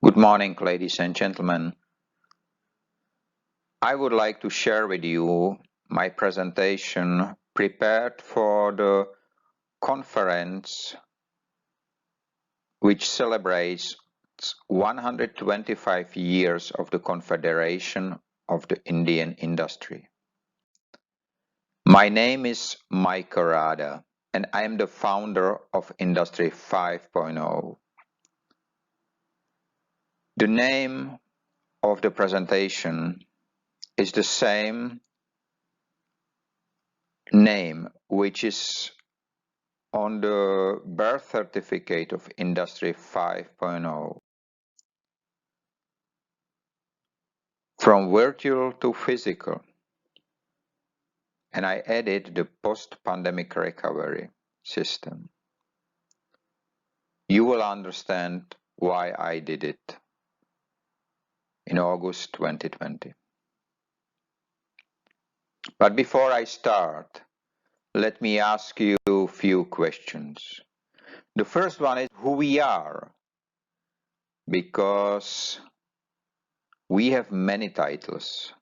Good morning, ladies and gentlemen. I would like to share with you my presentation prepared for the conference which celebrates 125 years of the Confederation of the Indian Industry. My name is Mike Arada, and I am the founder of Industry 5.0. The name of the presentation is the same name which is on the birth certificate of Industry 5.0. From virtual to physical. And I added the post-pandemic recovery system. You will understand why I did it in August 2020. But before I start, let me ask you a few questions. The first one is who we are, because we have many titles.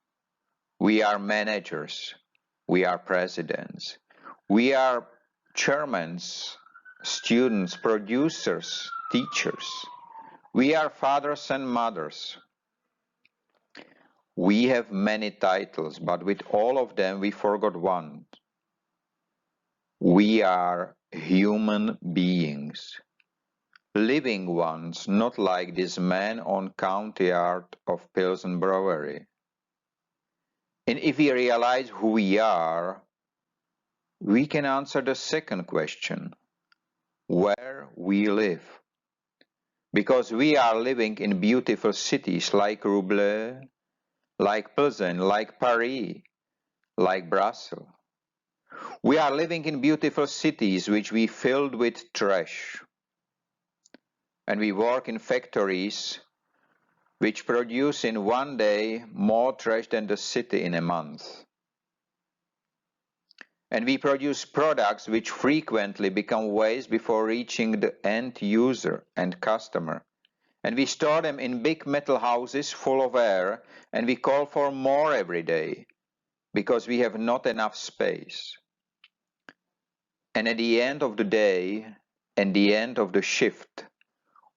We are managers, we are presidents, we are chairmen, students, producers, teachers. We are fathers and mothers. We have many titles, but with all of them we forgot one. We are human beings. Living ones, not like this man on County Art of Pilsen Brewery. And if we realize who we are, we can answer the second question, where we live. Because we are living in beautiful cities like Roubaix, like Pilsen, like Paris, like Brussels. We are living in beautiful cities which we filled with trash. And we work in factories which produce in one day more trash than the city in a month. And we produce products which frequently become waste before reaching the end user and customer. And we store them in big metal houses full of air, and we call for more every day, because we have not enough space. And at the end of the day, and the end of the shift,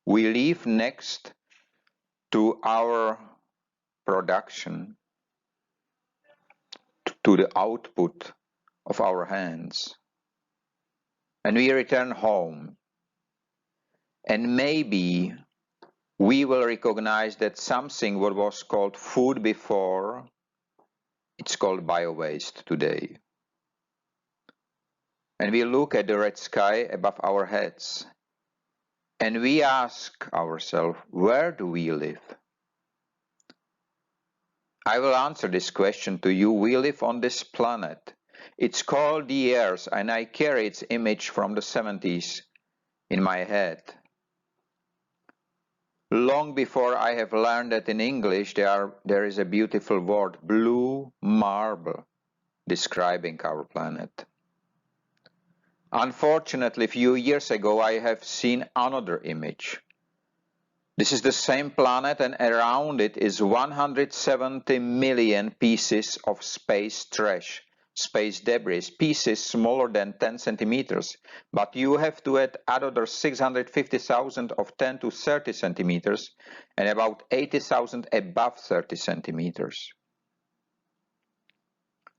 we leave next to our production, to the output of our hands. And we return home. And maybe we will recognize that something what was called food before, it's called bio-waste today. And we look at the red sky above our heads, and we ask ourselves, where do we live? I will answer this question to you. We live on this planet. It's called the Earth, and I carry its image from the 70s in my head. Long before I have learned that in English there is a beautiful word, blue marble, describing our planet. Unfortunately, a few years ago I have seen another image. This is the same planet, and around it is 170 million pieces of space trash, space debris, pieces smaller than 10 centimeters. But you have to add another 650,000 of 10 to 30 centimeters and about 80,000 above 30 centimeters.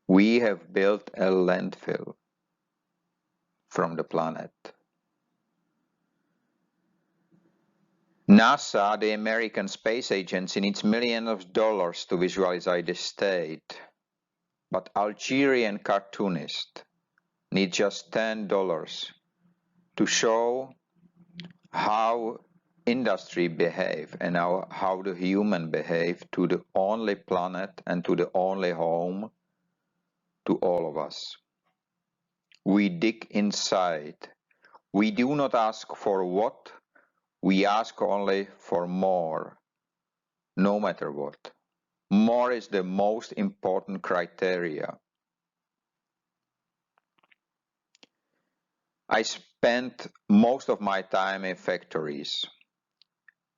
We have built a landfill from the planet. NASA, the American space agency, needs millions of dollars to visualize this state, but Algerian cartoonists need just $10 to show how industry behave and how the human behave to the only planet and to the only home to all of us. We dig inside. We do not ask for what, we ask only for more, no matter what. More is the most important criteria. I spent most of my time in factories.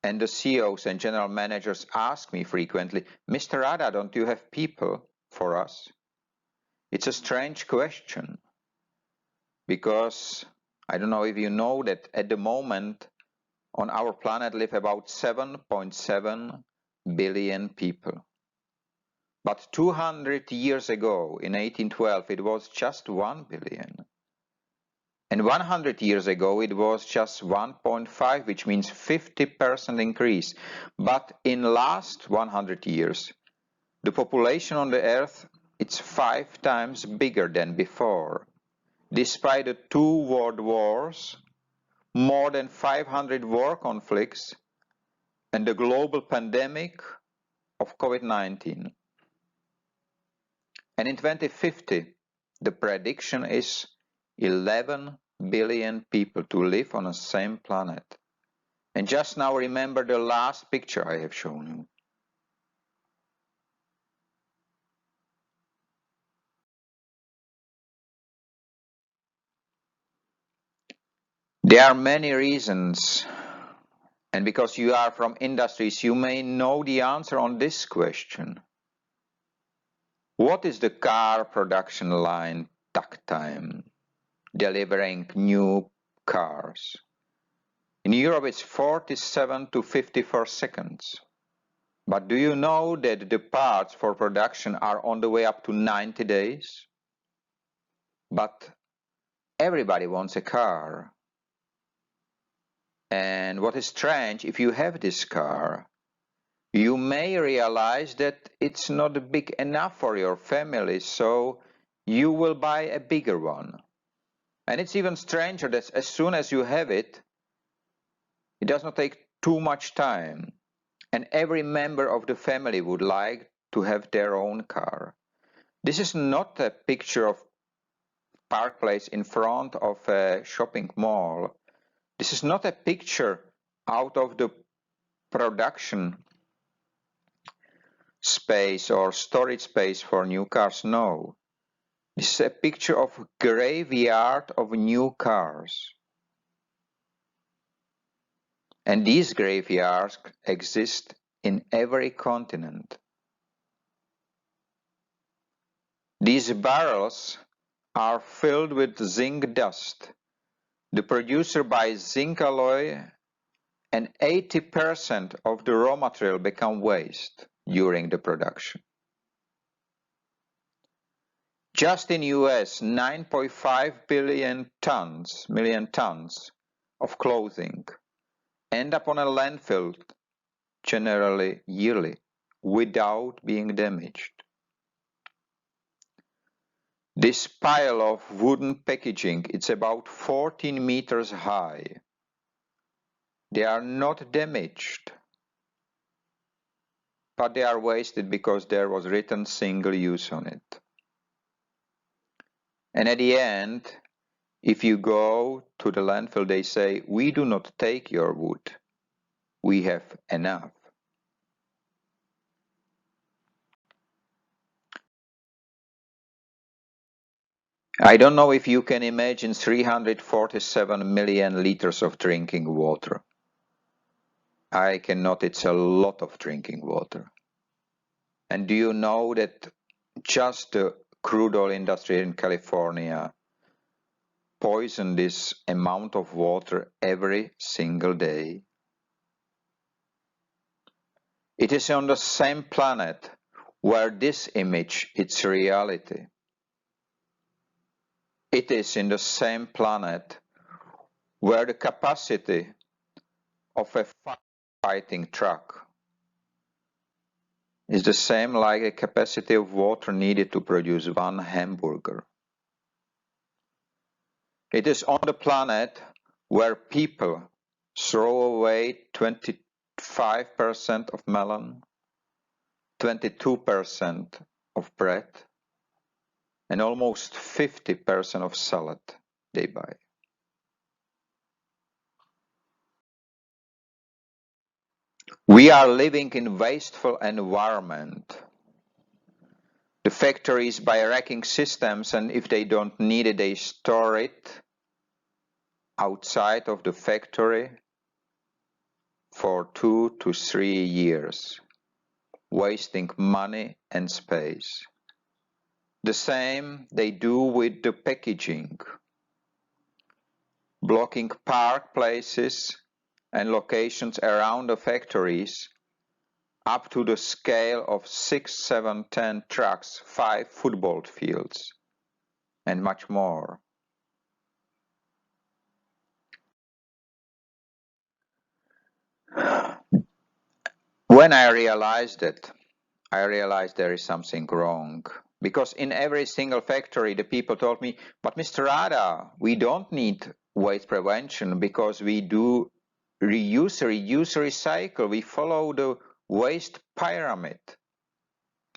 And the CEOs and general managers ask me frequently, Mr. Rada, don't you have people for us? It's a strange question because I don't know if you know that at the moment on our planet live about 7.7 billion people. But 200 years ago, in 1812, it was just 1 billion. And 100 years ago, it was just 1.5, which means 50% increase. But in last 100 years, the population on the Earth, it's 5 times bigger than before. Despite the 2 world wars, more than 500 war conflicts, and the global pandemic of COVID-19. And in 2050, the prediction is 11 billion people to live on the same planet. And just now remember the last picture I have shown you. There are many reasons, and because you are from industries, you may know the answer on this question. What is the car production line takt time, delivering new cars? In Europe, it's 47 to 54 seconds. But do you know that the parts for production are on the way up to 90 days? But everybody wants a car. And what is strange, if you have this car, you may realize that it's not big enough for your family, so you will buy a bigger one. And it's even stranger that as soon as you have it, it does not take too much time. And every member of the family would like to have their own car. This is not a picture of park place in front of a shopping mall. This is not a picture out of the production space or storage space for new cars. No. This is a picture of graveyard of new cars. And these graveyards exist in every continent. These barrels are filled with zinc dust. The producer buys zinc alloy and 80% of the raw material become waste during the production. Just in US, 9.5 million tons of clothing end up on a landfill generally yearly without being damaged. This pile of wooden packaging, it's about 14 meters high. They are not damaged, but they are wasted because there was written single use on it. And at the end, if you go to the landfill, they say, we do not take your wood. We have enough. I don't know if you can imagine 347 million liters of drinking water. I cannot, it's a lot of drinking water. And do you know that just the crude oil industry in California poison this amount of water every single day? It is on the same planet where this image is reality. It is in the same planet where the capacity of a fighting truck is the same like the capacity of water needed to produce one hamburger. It is on the planet where people throw away 25% of melon, 22% of bread, and almost 50% of salad they buy. We are living in wasteful environment. The factories buy racking systems, and if they don't need it, they store it outside of the factory. for 2 to 3 years, wasting money and space. The same they do with the packaging, blocking park places and locations around the factories up to the scale of 6, 7, 10 trucks, 5 football fields, and much more. When I realized it, I realized there is something wrong. Because in every single factory, the people told me, but Mr. Rada, we don't need waste prevention because we do reuse, recycle. We follow the waste pyramid.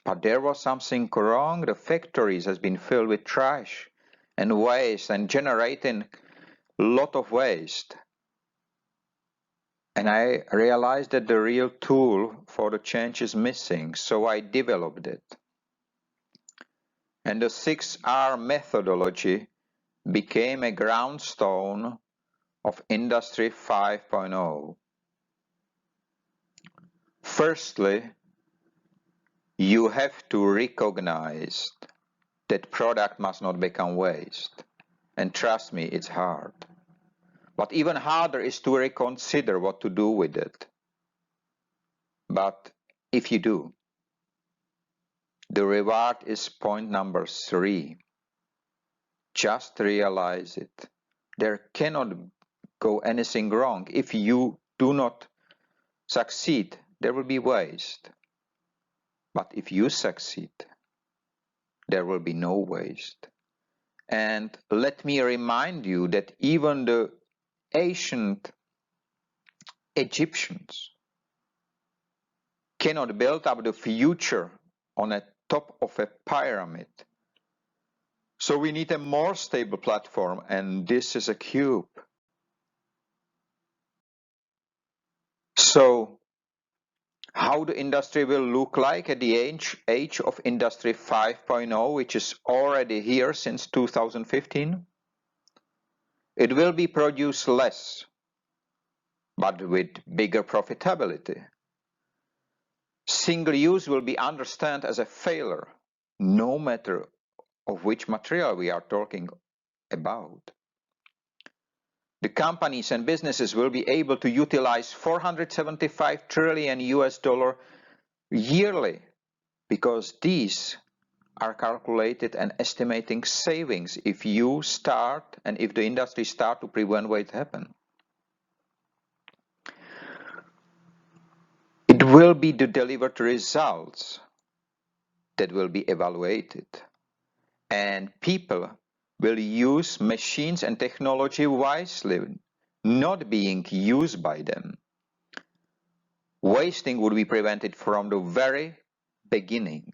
But there was something wrong. The factories has been filled with trash and waste and generating a lot of waste. And I realized that the real tool for the change is missing, so I developed it. And the 6R methodology became a groundstone of Industry 5.0. Firstly, you have to recognize that product must not become waste. And trust me, it's hard. But even harder is to reconsider what to do with it. But if you do, the reward is point number 3. Just realize it. There cannot go anything wrong. If you do not succeed, there will be waste. But if you succeed, there will be no waste. And let me remind you that even the ancient Egyptians cannot build up the future on the top of a pyramid. So we need a more stable platform, and this is a cube. So how the industry will look like at the age of Industry 5.0, which is already here since 2015? It will be produced less, but with bigger profitability. Single use will be understood as a failure, no matter of which material we are talking about. The companies and businesses will be able to utilize 475 trillion US dollar yearly, because these are calculated and estimating savings if you start and if the industry start to prevent what happen. It will be the delivered results that will be evaluated, and people will use machines and technology wisely, not being used by them. Wasting would be prevented from the very beginning,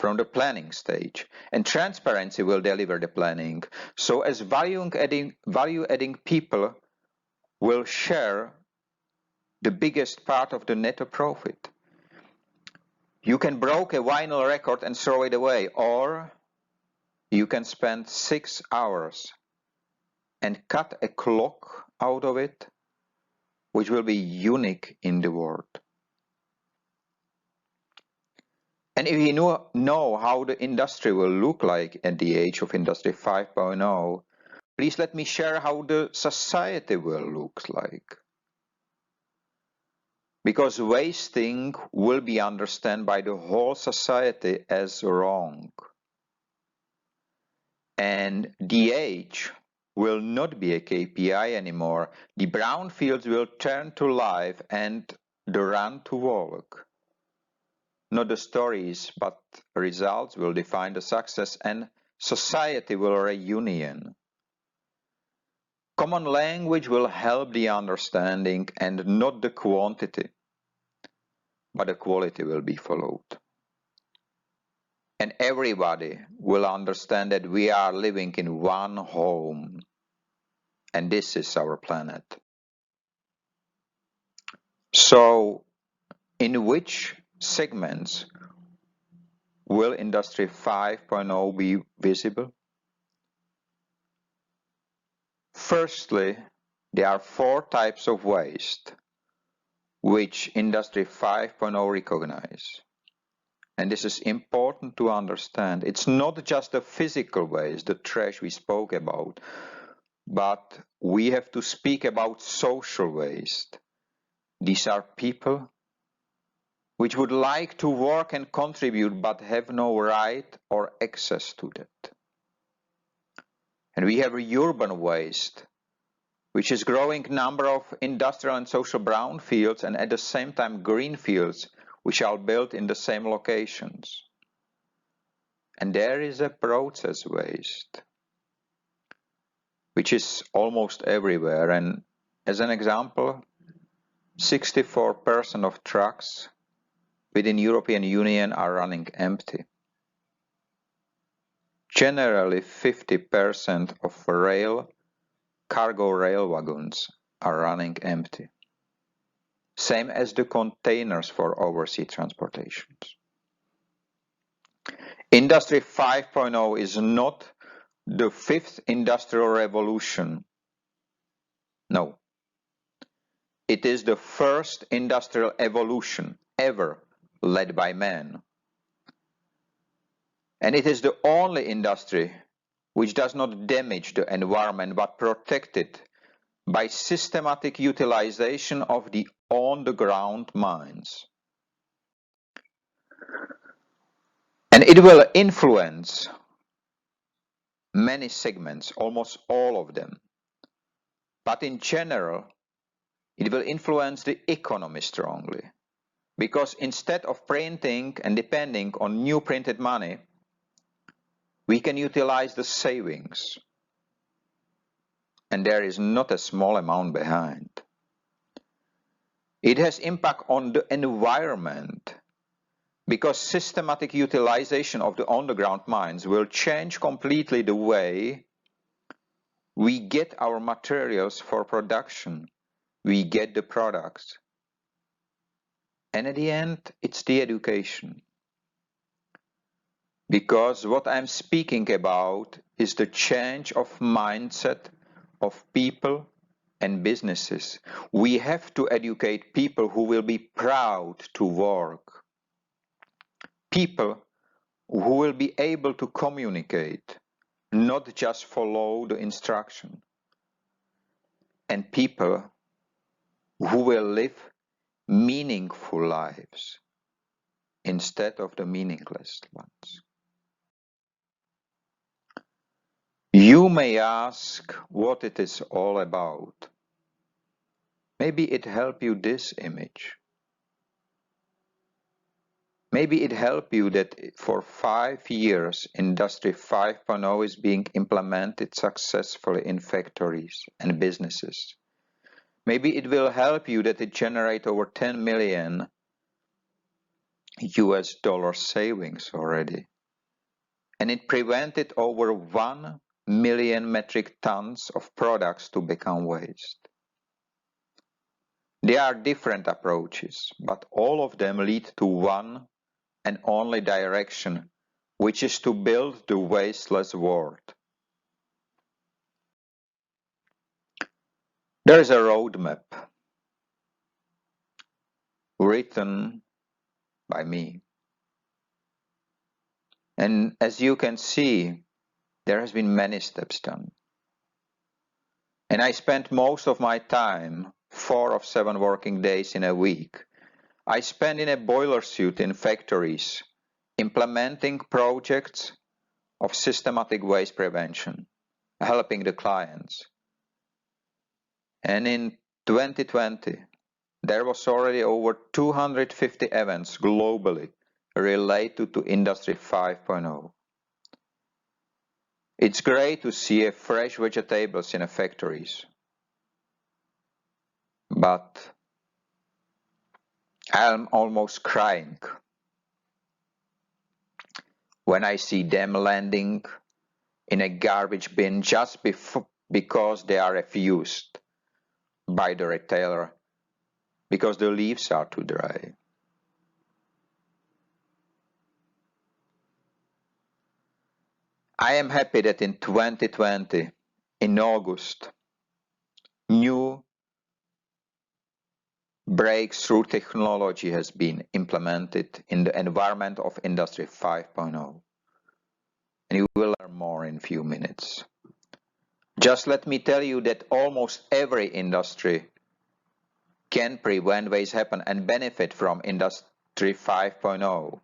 from the planning stage, and transparency will deliver the planning. So as value-adding people will share the biggest part of the net profit. You can break a vinyl record and throw it away, or you can spend 6 hours and cut a clock out of it, which will be unique in the world. And if you know how the industry will look like at the age of Industry 5.0, please let me share how the society will look like. Because wasting will be understood by the whole society as wrong. And the age will not be a KPI anymore. The brownfields will turn to life and the run to walk. Not the stories, but results will define the success, and society will reunion. Common language will help the understanding, and not the quantity, but the quality will be followed. And everybody will understand that we are living in one home, and this is our planet. So, in which segments will Industry 5.0 be visible? Firstly, there are 4 types of waste. which Industry 5.0 recognize. And this is important to understand. It's not just the physical waste, the trash we spoke about, but we have to speak about social waste. These are people which would like to work and contribute but have no right or access to that. And we have urban waste, which is growing number of industrial and social brownfields and at the same time green fields, which are built in the same locations. And there is a process waste, which is almost everywhere. And as an example, 64% of trucks within European Union are running empty. Generally, 50% of cargo rail wagons are running empty. Same as the containers for overseas transportations. Industry 5.0 is not the fifth industrial revolution. No. It is the first industrial evolution ever led by man. And it is the only industry which does not damage the environment but protect it by systematic utilization of the on-the-ground mines. And it will influence many segments, almost all of them. But in general, it will influence the economy strongly. Because instead of printing and depending on new printed money, we can utilize the savings. And there is not a small amount behind. It has impact on the environment because systematic utilization of the underground mines will change completely the way we get our materials for production, we get the products. And at the end, it's the education. Because what I'm speaking about is the change of mindset of people and businesses. We have to educate people who will be proud to work. People who will be able to communicate, not just follow the instruction. And people who will live meaningful lives instead of the meaningless ones. You may ask what it is all about. Maybe it helped you this image. Maybe it helped you that for 5 years Industry 5.0 is being implemented successfully in factories and businesses. Maybe it will help you that it generates over 10 million US dollar savings already. And it prevented over 1 million metric tons of products to become waste. There are different approaches, but all of them lead to one and only direction, which is to build the wasteless world. There is a roadmap written by me. And as you can see, there has been many steps done. And I spent most of my time, 4 of 7 working days in a week, I spent in a boiler suit in factories, implementing projects of systematic waste prevention, helping the clients. And in 2020, there was already over 250 events globally related to Industry 5.0. It's great to see fresh vegetables in factories, but I'm almost crying when I see them landing in a garbage bin just because they are refused by the retailer because the leaves are too dry. I am happy that in 2020, in August, new breakthrough technology has been implemented in the environment of Industry 5.0. And you will learn more in a few minutes. Just let me tell you that almost every industry can prevent waste happen and benefit from Industry 5.0.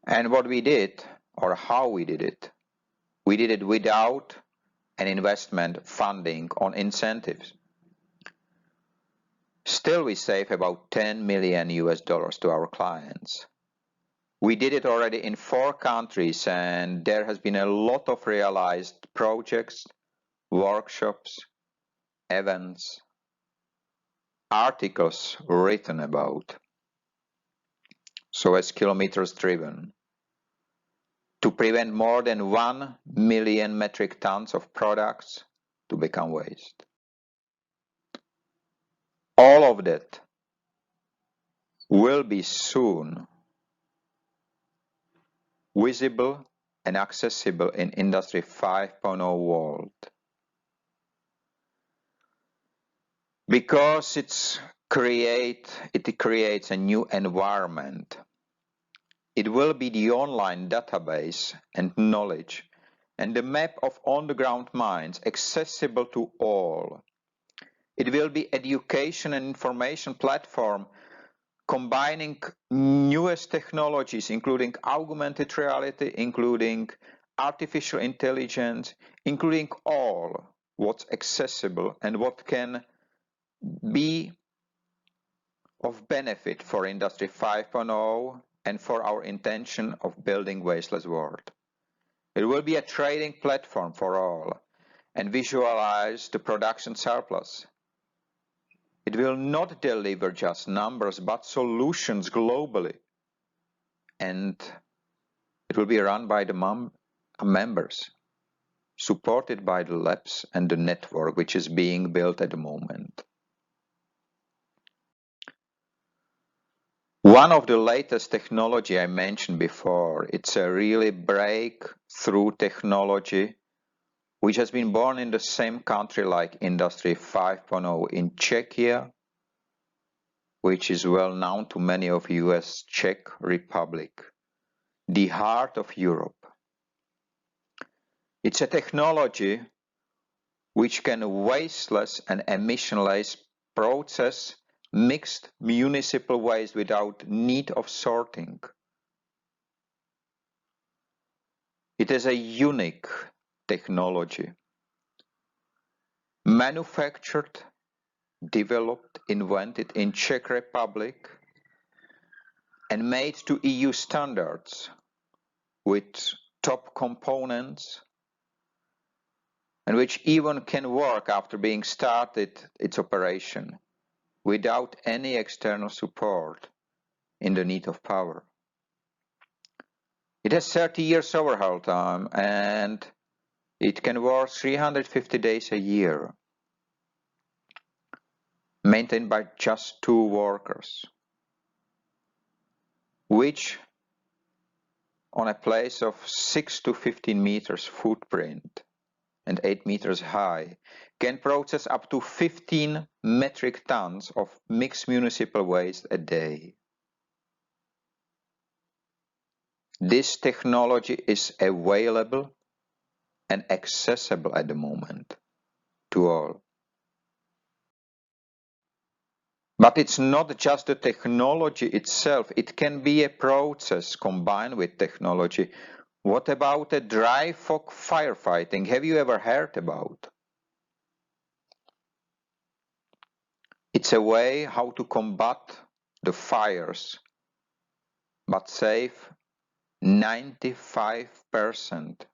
And what we did, or how we did it without an investment funding on incentives. Still, we save about 10 million US dollars to our clients. We did it already in 4 countries, and there has been a lot of realized projects, workshops, events, articles written about, so as kilometers driven, to prevent more than 1 million metric tons of products to become waste. All of that will be soon visible and accessible in Industry 5.0 world. Because it creates a new environment. It will be the online database and knowledge and the map of on-the-ground mines accessible to all. It will be education and information platform combining newest technologies, including augmented reality, including artificial intelligence, including all what's accessible and what can be of benefit for Industry 5.0 and for our intention of building wasteless world. It will be a trading platform for all and visualize the production surplus. It will not deliver just numbers, but solutions globally. And it will be run by the members, supported by the labs and the network which is being built at the moment. One of the latest technology I mentioned before, it's a really breakthrough technology which has been born in the same country like Industry 5.0 in Czechia, which is well known to many of you as Czech Republic, the heart of Europe. It's a technology which can wasteless and emissionless process mixed municipal waste without need of sorting. It is a unique technology, manufactured, developed, invented in Czech Republic and made to EU standards with top components and which even can work after being started its operation without any external support in the need of power. It has 30 years overhaul time and it can work 350 days a year, maintained by just 2 workers, which on a place of 6 to 15 meters footprint and 8 meters high can process up to 15 metric tons of mixed municipal waste a day. This technology is available and accessible at the moment to all. But it's not just the technology itself, it can be a process combined with technology. What about a dry fog firefighting? Have you ever heard about? It's a way how to combat the fires, but save 95%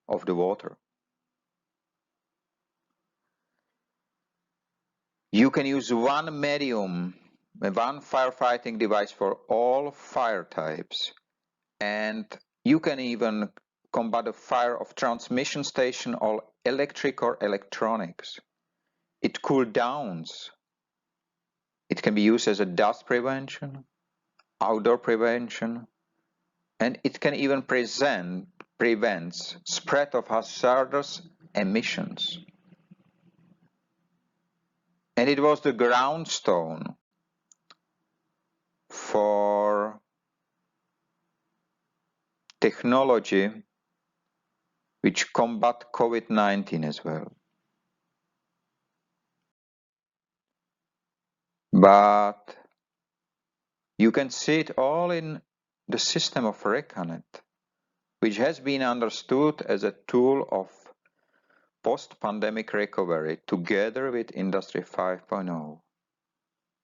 of the water. You can use one medium, one firefighting device for all fire types, and you can even combat a fire of transmission station or electric or electronics. It cools down. It can be used as a dust prevention, outdoor prevention, and it can even prevent spread of hazardous emissions. And it was the ground stone for technology which combat COVID-19 as well. But you can see it all in the system of Recanet, which has been understood as a tool of post-pandemic recovery together with Industry 5.0.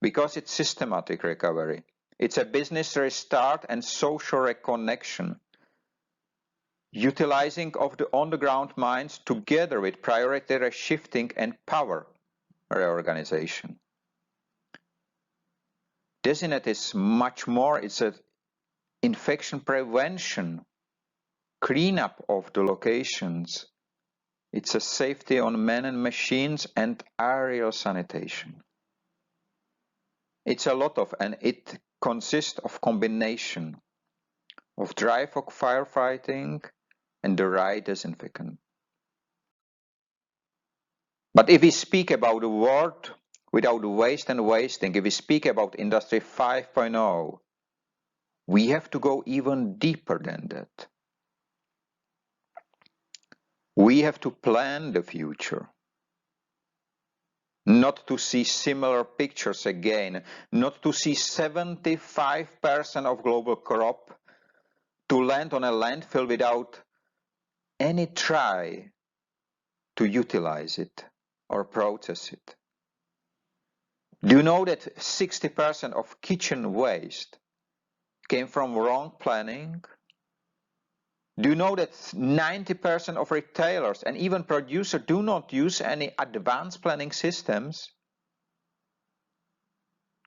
Because it's systematic recovery. It's a business restart and social reconnection, utilizing of the on-the-ground minds together with priority shifting and power reorganization. DESINET is much more, it's an infection prevention, cleanup of the locations. It's a safety on men and machines and aerial sanitation. It's a lot of, and it consists of combination of dry fog firefighting and the right disinfectant. But if we speak about the world without waste and wasting, if we speak about Industry 5.0, we have to go even deeper than that. We have to plan the future. Not to see similar pictures again, not to see 75% of global crop to land on a landfill without any try to utilize it or process it. Do you know that 60% of kitchen waste came from wrong planning? Do you know that 90% of retailers and even producers do not use any advanced planning systems?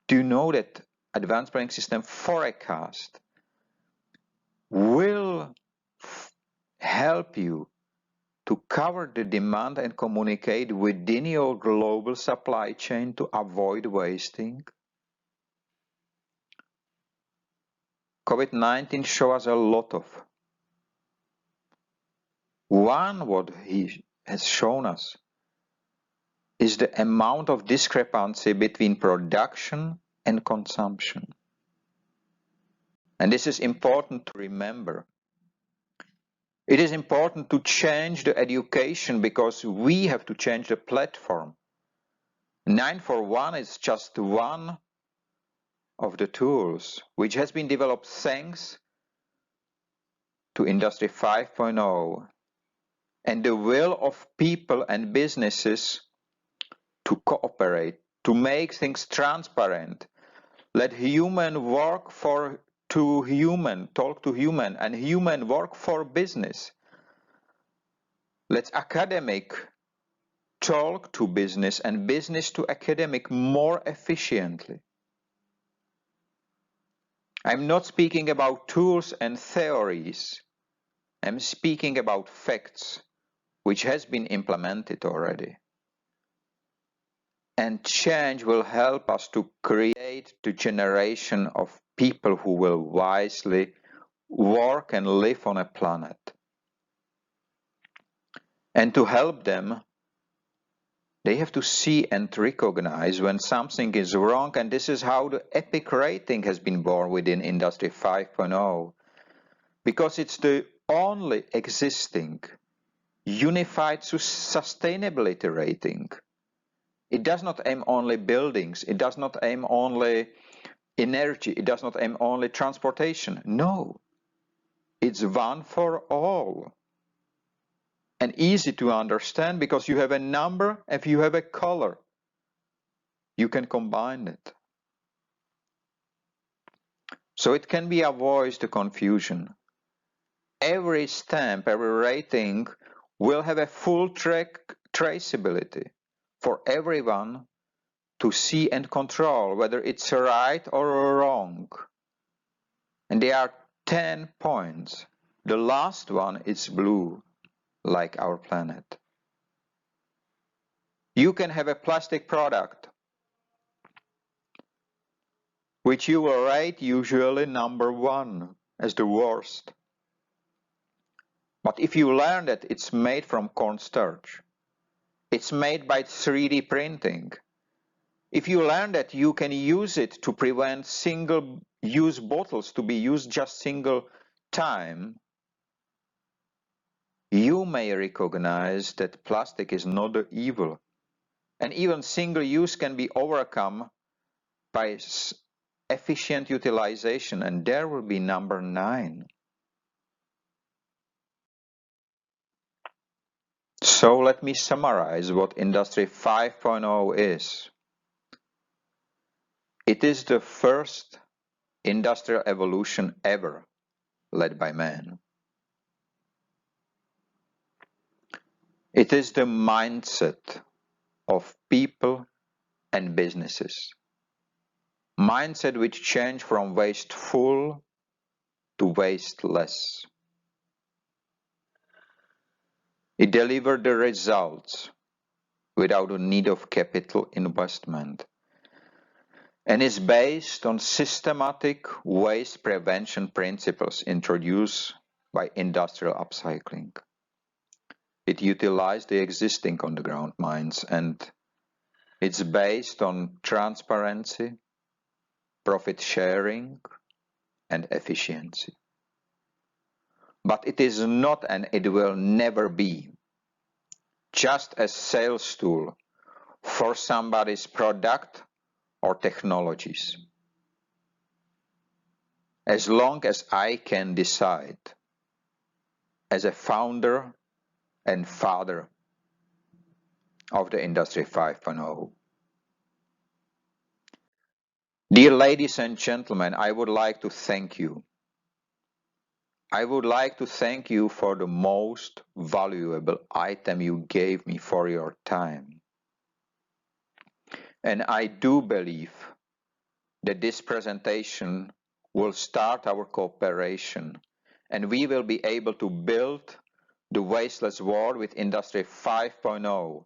Do you know that advanced planning system forecast will help you to cover the demand and communicate within your global supply chain to avoid wasting? COVID-19 shows us a lot of. One, what he has shown us is the amount of discrepancy between production and consumption. And this is important to remember. It is important to change the education because we have to change the platform. 941 is just one of the tools which has been developed thanks to Industry 5.0 and the will of people and businesses to cooperate, to make things transparent. Let human work to human, talk to human, and human work for business. Let academic talk to business and business to academic more efficiently. I'm not speaking about tools and theories. I'm speaking about facts, which has been implemented already. And change will help us to create the generation of people who will wisely work and live on a planet. And to help them, they have to see and recognize when something is wrong, and this is how the EPIC rating has been born within Industry 5.0, because it's the only existing unified sustainability rating. It does not aim only buildings, it does not aim only energy, it does not aim only transportation. No, it's one for all. And easy to understand because you have a number, if you have a color, you can combine it. So it can be avoided the confusion. Every stamp, every rating will have a full traceability for everyone to see and control whether it's right or wrong. And there are 10 points. The last one is blue, like our planet. You can have a plastic product, which you will rate usually number 1 as the worst. But if you learn that it's made from cornstarch, it's made by 3D printing, If you learn that you can use it to prevent single-use bottles to be used just single time, you may recognize that plastic is not the evil, and even single use can be overcome by efficient utilization, and there will be number 9. So let me summarize what Industry 5.0 is. It is the first industrial evolution ever led by man. It is the mindset of people and businesses. Mindset which change from wasteful to wasteless. It delivered the results without the need of capital investment and is based on systematic waste prevention principles introduced by industrial upcycling. It utilized the existing underground mines, and it's based on transparency, profit sharing, and efficiency. But it is not, and it will never be, just a sales tool for somebody's product or technologies. As long as I can decide, as a founder and father of the Industry 5.0. Dear ladies and gentlemen, I would like to thank you. I would like to thank you for the most valuable item you gave me for your time. And I do believe that this presentation will start our cooperation, and we will be able to build the wasteless world with Industry 5.0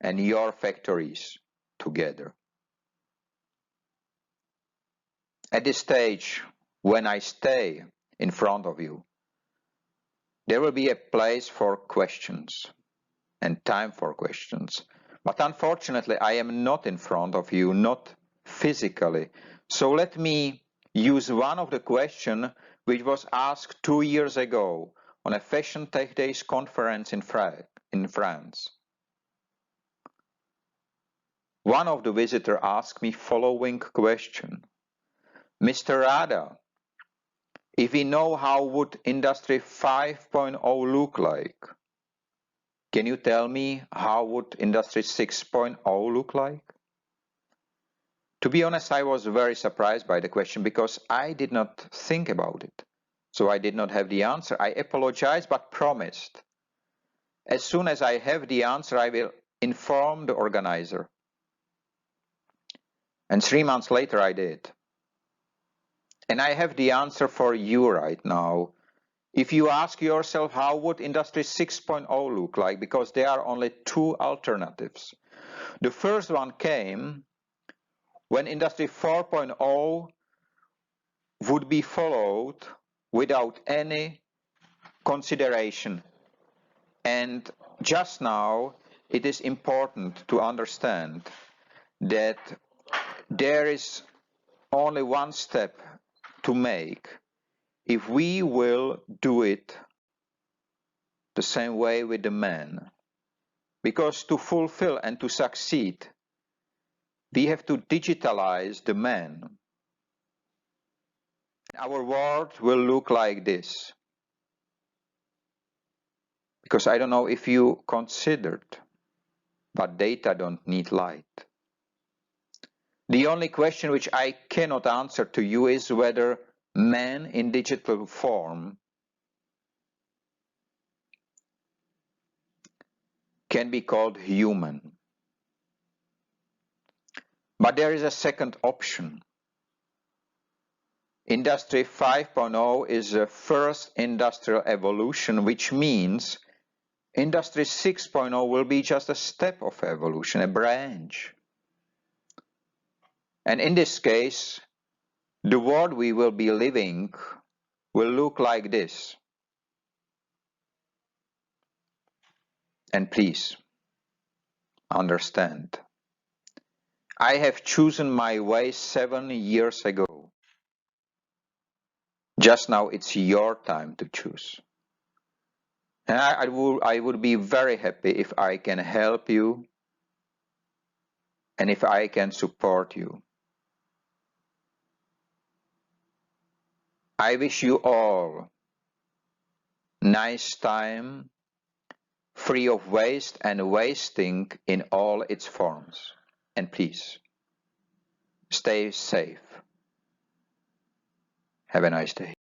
and your factories together. At this stage, when I stay in front of you, there will be a place for questions and time for questions. But unfortunately, I am not in front of you, not physically. So let me use one of the questions which was asked 2 years ago on a Fashion Tech Days conference in France. One of the visitors asked me following question. Mr. Rada, if we know how would Industry 5.0 look like, can you tell me how would Industry 6.0 look like? To be honest, I was very surprised by the question because I did not think about it. So I did not have the answer. I apologize, but promised. As soon as I have the answer, I will inform the organizer. And 3 months later, I did. And I have the answer for you right now. If you ask yourself how would Industry 6.0 look like, because there are only 2 alternatives. The first one came when Industry 4.0 would be followed without any consideration. And just now, it is important to understand that there is only one step to make if we will do it the same way with the man. Because to fulfill and to succeed, we have to digitalize the man. Our world will look like this. Because I don't know if you considered, but data don't need light. The only question which I cannot answer to you is whether man in digital form can be called human. But there is a second option. Industry 5.0 is the first industrial evolution, which means Industry 6.0 will be just a step of evolution, a branch. And in this case, the world we will be living will look like this. And please understand, I have chosen my way 7 years ago. Just now it's your time to choose. And I would be very happy if I can help you and if I can support you. I wish you all nice time, free of waste and wasting in all its forms. And please, stay safe. Have a nice day.